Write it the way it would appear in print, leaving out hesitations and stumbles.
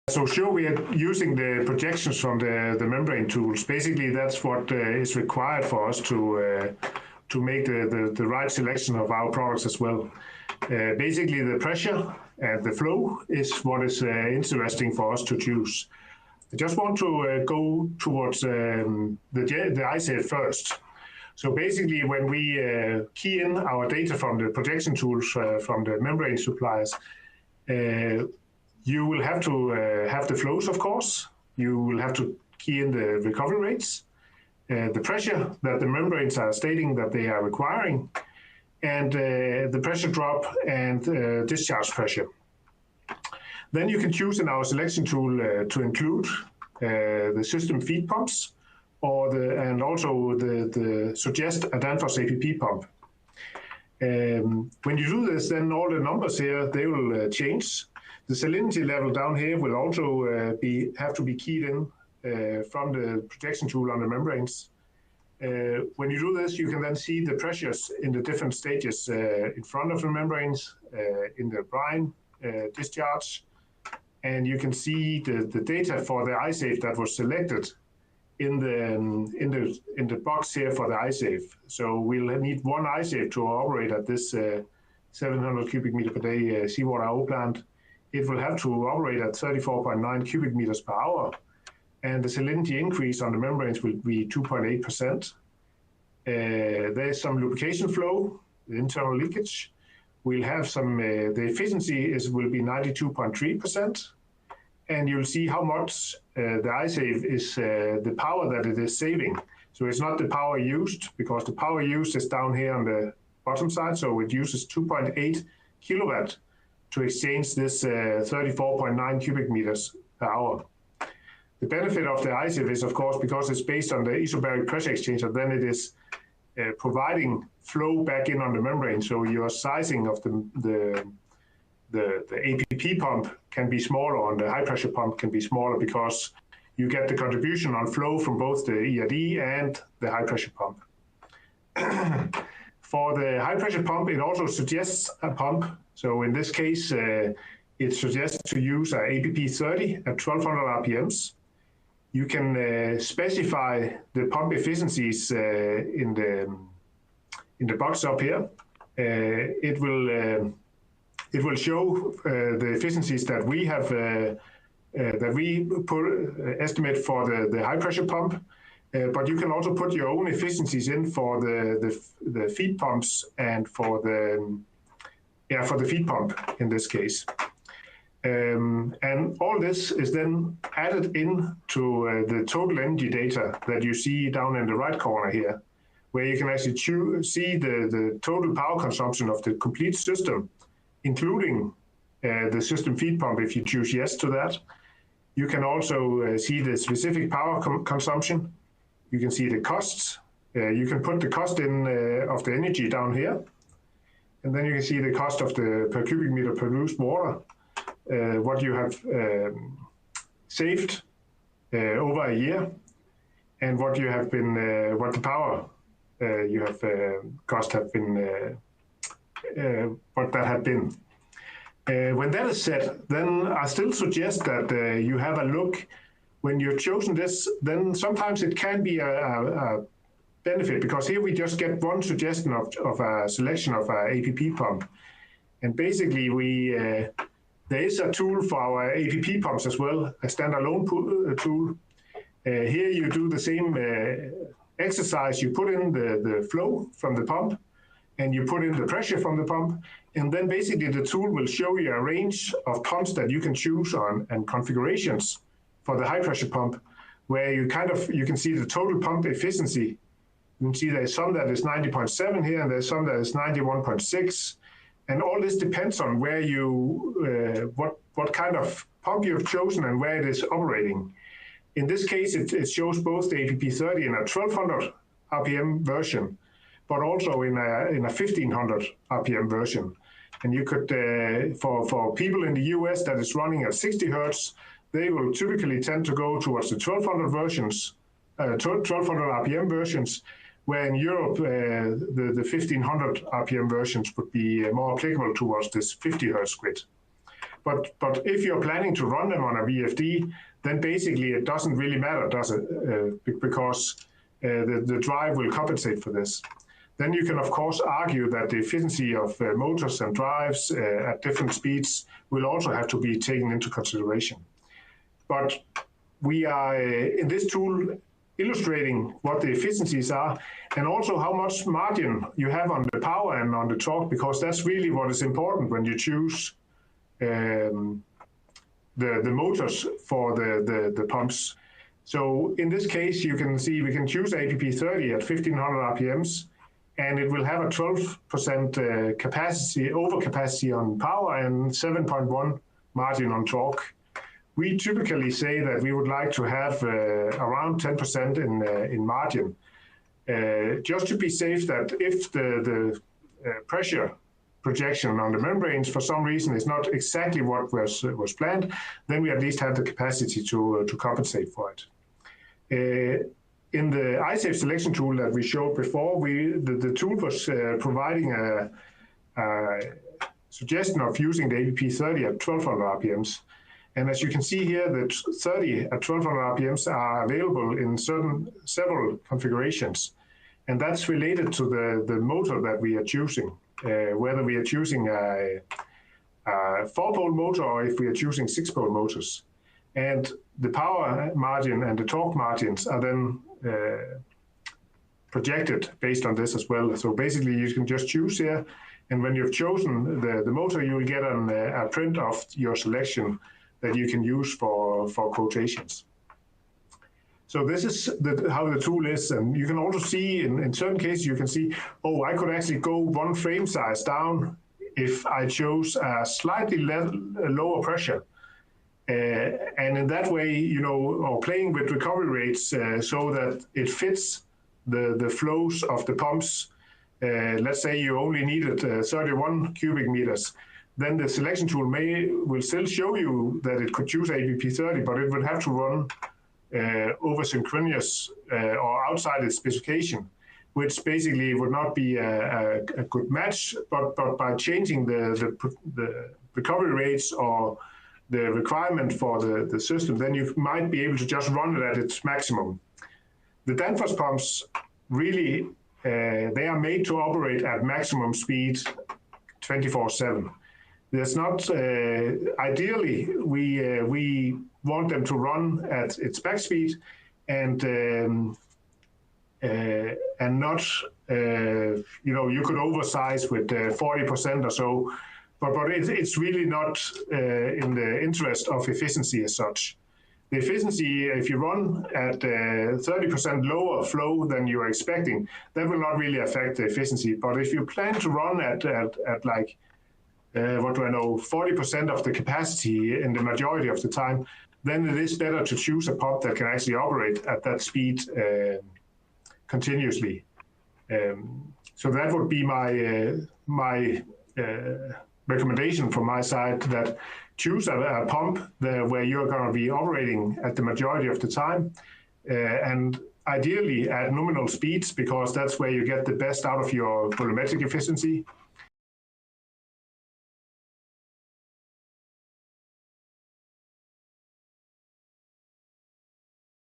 So sure, we are using the projections from the membrane tools. Basically, that's what is required for us to make the right selection of our products as well. Basically, the pressure and the flow is what is interesting for us to choose. I just want to go towards the iSave first. So basically, when we key in our data from the projection tools from the membrane suppliers, you will have to have the flows, of course. You will have to key in the recovery rates, the pressure that the membranes are stating that they are requiring, and the pressure drop and discharge pressure. Then you can choose in our selection tool to include the system feed pumps and also the suggest a Danfoss APP pump. When you do this, then all the numbers here, they will change. The salinity level down here will also have to be keyed in from the projection tool on the membranes. When you do this, you can then see the pressures in the different stages in front of the membranes, in the brine discharge, and you can see the data for the iSave that was selected in the box here for the iSave. So we'll need one iSave to operate at this 700 cubic meter per day SWRO plant. It will have to operate at 34.9 cubic meters per hour, and the salinity increase on the membranes will be 2.8%. There's some lubrication flow, the internal leakage. We'll have some, the efficiency will be 92.3%, and you'll see how much the iSave is the power that it is saving. So it's not the power used, because the power used is down here on the bottom side, so it uses 2.8 kilowatt to exchange this 34.9 cubic meters per hour. The benefit of the iSave is, of course, because it's based on the isobaric pressure exchanger, then it is providing flow back in on the membrane. So your sizing of the APP pump can be smaller, and the high pressure pump can be smaller, because you get the contribution on flow from both the ERD and the high pressure pump. For the high pressure pump, it also suggests a pump. So in this case, it suggests to use an APP 30 at 1200 RPMs. You can specify the pump efficiencies in the box up here. It will show the efficiencies that we have estimate for the high pressure pump. But you can also put your own efficiencies in for the feed pumps and for the feed pump in this case. And all this is then added into the total energy data that you see down in the right corner here, where you can actually see the total power consumption of the complete system, including the system feed pump if you choose yes to that. You can also see the specific power consumption. You can see the costs. You can put the cost in of the energy down here. And then you can see the cost of the per cubic meter produced water, what you have saved over a year, and what you have been, what the power you have cost have been, what that had been. When that is set, then I still suggest that you have a look. When you've chosen this, then sometimes it can be a benefit, because here we just get one suggestion of a selection of our APP pump. And basically, there is a tool for our APP pumps as well, a standalone tool. Here you do the same exercise. You put in the flow from the pump, and you put in the pressure from the pump, and then basically the tool will show you a range of pumps that you can choose on and configurations for the high pressure pump, where you can see the total pump efficiency. You can see there's some that is 90.7 here, and there's some that is 91.6. And all this depends on where you, what kind of pump you've chosen and where it is operating. In this case, it shows both the APP 30 in a 1200 RPM version, but also in a 1500 RPM version. And you could, for people in the US that is running at 60 Hertz, they will typically tend to go towards the 1200 versions, 1200 RPM versions, where in Europe, the 1500 RPM versions would be more applicable towards this 50 Hertz grid. But if you're planning to run them on a VFD, then basically it doesn't really matter, does it? Because the drive will compensate for this. Then you can, of course, argue that the efficiency of motors and drives at different speeds will also have to be taken into consideration. But we are, in this tool, illustrating what the efficiencies are and also how much margin you have on the power and on the torque, because that's really what is important when you choose the motors for the pumps. So in this case, you can see we can choose APP30 at 1500 RPMs, and it will have a 12% capacity, overcapacity on power and 7.1 margin on torque. We typically say that we would like to have around 10% in margin, just to be safe that if the pressure projection on the membranes for some reason is not exactly what was planned, then we at least have the capacity to compensate for it. In the iSave selection tool that we showed before, the tool was providing a suggestion of using the APP30 at 1200 RPMs. And as you can see here, the 30 at 1200 RPMs are available in several configurations. And that's related to the motor that we are choosing, whether we are choosing a 4-pole motor or if we are choosing 6-pole motors. And the power margin and the torque margins are then projected based on this as well. So basically you can just choose here, and when you've chosen the motor, you will get a print of your selection that you can use for quotations. So this is how the tool is, and you can also see in certain cases, you can see, oh, I could actually go one frame size down if I chose a slightly lower pressure. And in that way, you know, or playing with recovery rates so that it fits the flows of the pumps. Let's say you only needed 31 cubic meters, then the selection tool will still show you that it could choose APP30, but it would have to run over synchronous or outside its specification, which basically would not be a good match. But by changing the recovery rates or the requirement for the system, then you might be able to just run it at its maximum. The Danfoss pumps really, they are made to operate at maximum speed 24/7. There's not, ideally, we want them to run at its max speed and not, you know, you could oversize with 40% or so, but it's really not in the interest of efficiency as such. The efficiency, if you run at 30% lower flow than you are expecting, that will not really affect the efficiency. But if you plan to run at like, what do I know, 40% of the capacity in the majority of the time, then it is better to choose a pump that can actually operate at that speed continuously. So that would be my recommendation from my side, that choose a pump where you're going to be operating at the majority of the time, and ideally at nominal speeds, because that's where you get the best out of your volumetric efficiency.